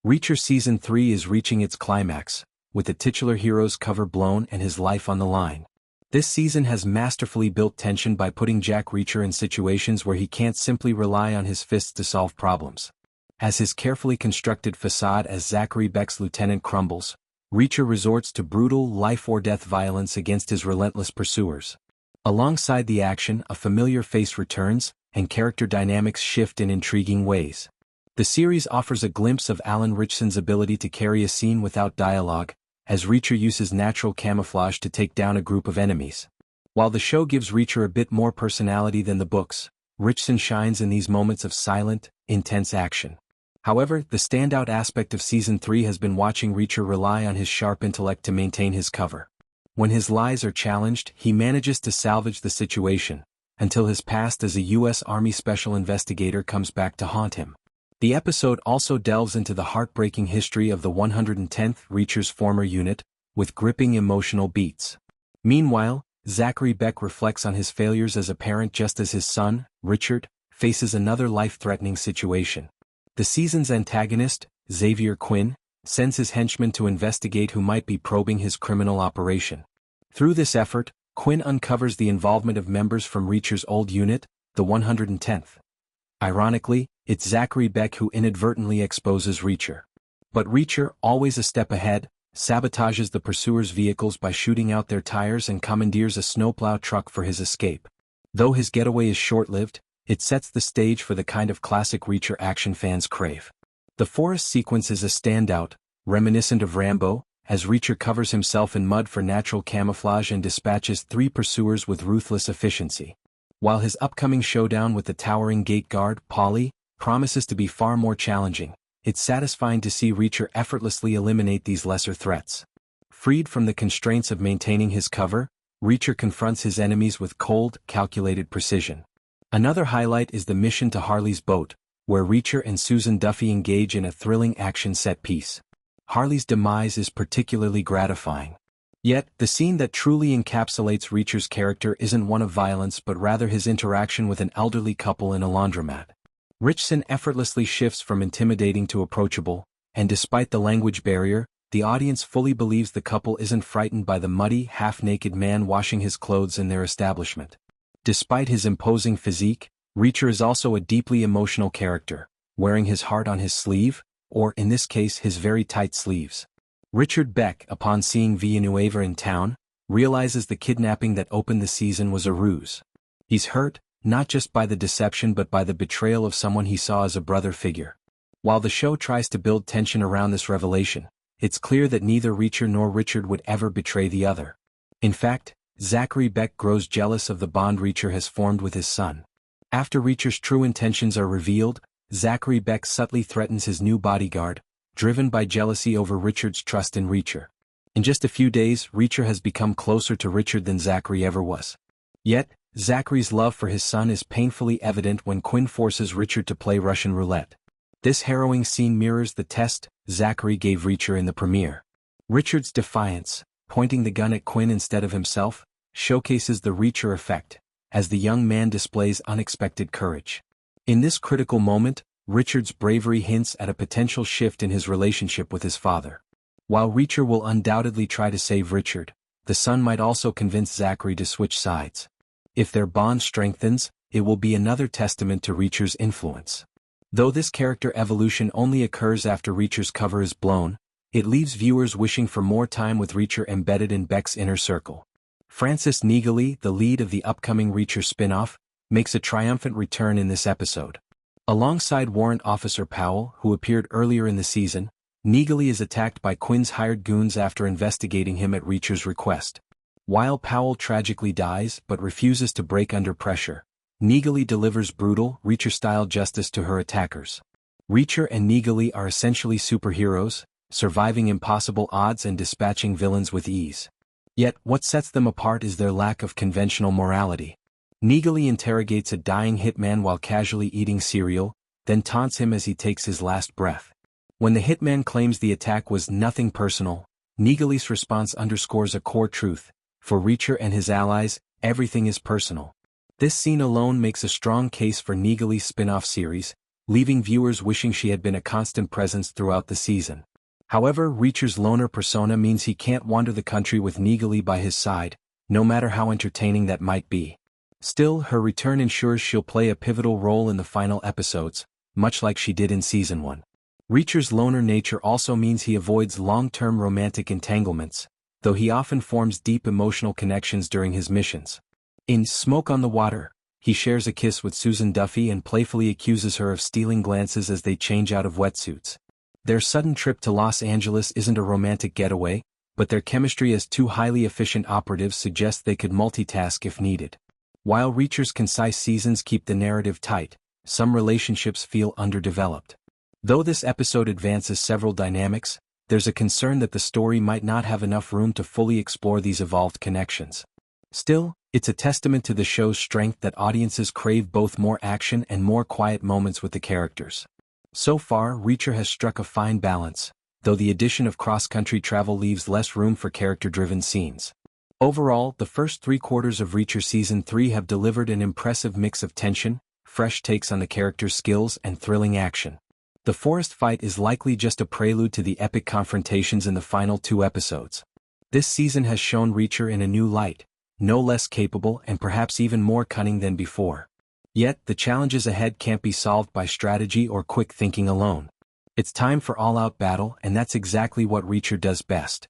Reacher Season 3 is reaching its climax, with the titular hero's cover blown and his life on the line. This season has masterfully built tension by putting Jack Reacher in situations where he can't simply rely on his fists to solve problems. As his carefully constructed facade as Zachary Beck's lieutenant crumbles, Reacher resorts to brutal life-or-death violence against his relentless pursuers. Alongside the action, a familiar face returns, and character dynamics shift in intriguing ways. The series offers a glimpse of Alan Ritchson's ability to carry a scene without dialogue, as Reacher uses natural camouflage to take down a group of enemies. While the show gives Reacher a bit more personality than the books, Ritchson shines in these moments of silent, intense action. However, the standout aspect of Season 3 has been watching Reacher rely on his sharp intellect to maintain his cover. When his lies are challenged, he manages to salvage the situation, until his past as a US Army Special Investigator comes back to haunt him. The episode also delves into the heartbreaking history of the 110th Reacher's former unit, with gripping emotional beats. Meanwhile, Zachary Beck reflects on his failures as a parent just as his son, Richard, faces another life-threatening situation. The season's antagonist, Xavier Quinn, sends his henchmen to investigate who might be probing his criminal operation. Through this effort, Quinn uncovers the involvement of members from Reacher's old unit, the 110th. Ironically, it's Zachary Beck who inadvertently exposes Reacher. But Reacher, always a step ahead, sabotages the pursuers' vehicles by shooting out their tires and commandeers a snowplow truck for his escape. Though his getaway is short-lived, it sets the stage for the kind of classic Reacher action fans crave. The forest sequence is a standout, reminiscent of Rambo, as Reacher covers himself in mud for natural camouflage and dispatches 3 pursuers with ruthless efficiency. While his upcoming showdown with the towering gate guard, Polly, promises to be far more challenging, it's satisfying to see Reacher effortlessly eliminate these lesser threats. Freed from the constraints of maintaining his cover, Reacher confronts his enemies with cold, calculated precision. Another highlight is the mission to Harley's boat, where Reacher and Susan Duffy engage in a thrilling action set-piece. Harley's demise is particularly gratifying. Yet, the scene that truly encapsulates Reacher's character isn't one of violence but rather his interaction with an elderly couple in a laundromat. Ritchson effortlessly shifts from intimidating to approachable, and despite the language barrier, the audience fully believes the couple isn't frightened by the muddy, half-naked man washing his clothes in their establishment. Despite his imposing physique, Reacher is also a deeply emotional character, wearing his heart on his sleeve, or in this case his very tight sleeves. Richard Beck, upon seeing Villanueva in town, realizes the kidnapping that opened the season was a ruse. He's hurt, not just by the deception but by the betrayal of someone he saw as a brother figure. While the show tries to build tension around this revelation, it's clear that neither Reacher nor Richard would ever betray the other. In fact, Zachary Beck grows jealous of the bond Reacher has formed with his son. After Reacher's true intentions are revealed, Zachary Beck subtly threatens his new bodyguard, driven by jealousy over Richard's trust in Reacher. In just a few days, Reacher has become closer to Richard than Zachary ever was. Yet, Zachary's love for his son is painfully evident when Quinn forces Richard to play Russian roulette. This harrowing scene mirrors the test Zachary gave Reacher in the premiere. Richard's defiance, pointing the gun at Quinn instead of himself, showcases the Reacher effect, as the young man displays unexpected courage. In this critical moment, Richard's bravery hints at a potential shift in his relationship with his father. While Reacher will undoubtedly try to save Richard, the son might also convince Zachary to switch sides. If their bond strengthens, it will be another testament to Reacher's influence. Though this character evolution only occurs after Reacher's cover is blown, it leaves viewers wishing for more time with Reacher embedded in Beck's inner circle. Francis Neagley, the lead of the upcoming Reacher spin-off, makes a triumphant return in this episode. Alongside Warrant Officer Powell, who appeared earlier in the season, Neagley is attacked by Quinn's hired goons after investigating him at Reacher's request. While Powell tragically dies but refuses to break under pressure, Neagley delivers brutal, Reacher-style justice to her attackers. Reacher and Neagley are essentially superheroes, surviving impossible odds and dispatching villains with ease. Yet, what sets them apart is their lack of conventional morality. Neagley interrogates a dying hitman while casually eating cereal, then taunts him as he takes his last breath. When the hitman claims the attack was nothing personal, Neagley's response underscores a core truth: for Reacher and his allies, everything is personal. This scene alone makes a strong case for Neagley's spin-off series, leaving viewers wishing she had been a constant presence throughout the season. However, Reacher's loner persona means he can't wander the country with Neagley by his side, no matter how entertaining that might be. Still, her return ensures she'll play a pivotal role in the final episodes, much like she did in Season 1. Reacher's loner nature also means he avoids long-term romantic entanglements, though he often forms deep emotional connections during his missions. In Smoke on the Water, he shares a kiss with Susan Duffy and playfully accuses her of stealing glances as they change out of wetsuits. Their sudden trip to Los Angeles isn't a romantic getaway, but their chemistry as two highly efficient operatives suggests they could multitask if needed. While Reacher's concise seasons keep the narrative tight, some relationships feel underdeveloped. Though this episode advances several dynamics, there's a concern that the story might not have enough room to fully explore these evolved connections. Still, it's a testament to the show's strength that audiences crave both more action and more quiet moments with the characters. So far, Reacher has struck a fine balance, though the addition of cross-country travel leaves less room for character-driven scenes. Overall, the first 3/4 of Reacher Season 3 have delivered an impressive mix of tension, fresh takes on the character's skills, and thrilling action. The forest fight is likely just a prelude to the epic confrontations in the final 2 episodes. This season has shown Reacher in a new light, no less capable and perhaps even more cunning than before. Yet, the challenges ahead can't be solved by strategy or quick thinking alone. It's time for all-out battle, and that's exactly what Reacher does best.